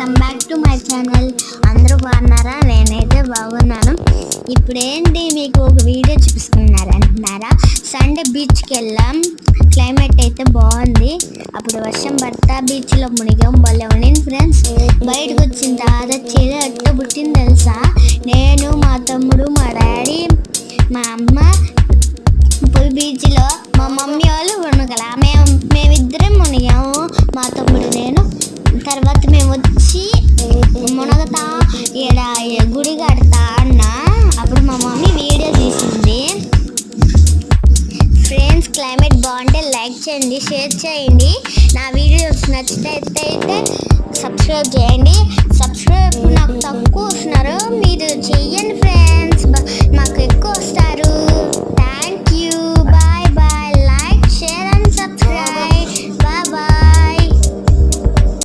Welcome back to my channel. అందరూ బాగున్నారా? నేనైతే బాగున్నాను. ఇప్పుడేంటి మీకు ఒక వీడియో చూపిస్తున్నారా? సండే బీచ్కి వెళ్ళాం. క్లైమేట్ అయితే బాగుంది. అప్పుడు వర్షం పడతా బీచ్లో మునిగాం. భలే ఉండింది ఫ్రెండ్స్. బయటకు వచ్చిన తర్వాత చీర ఎట్ట పుట్టింది తెలుసా? నేను, మా తమ్ముడు, మా డాడీ, మా అమ్మ పోయి బీచ్లో మా మమ్మీ వాళ్ళు మునగల మేమిద్దరం మునిగాము, మా తమ్ముడు నేను. తర్వాత మేము వచ్చి మునగతా ఈడ గుడి కడతా అన్నా. అప్పుడు మా మమ్మీ వీడియో తీసింది. ఫ్రెండ్స్, క్లైమేట్ బాగుంటే లైక్ చేయండి, షేర్ చేయండి. నా వీడియోస్ నచ్చితే సబ్స్క్రైబ్ చేయండి. సబ్స్క్రైబ్ నాకు తక్కువ వస్తున్నారు, మీరు చెయ్యండి ఫ్రెండ్స్, మాకు ఎక్కువ వస్తారు.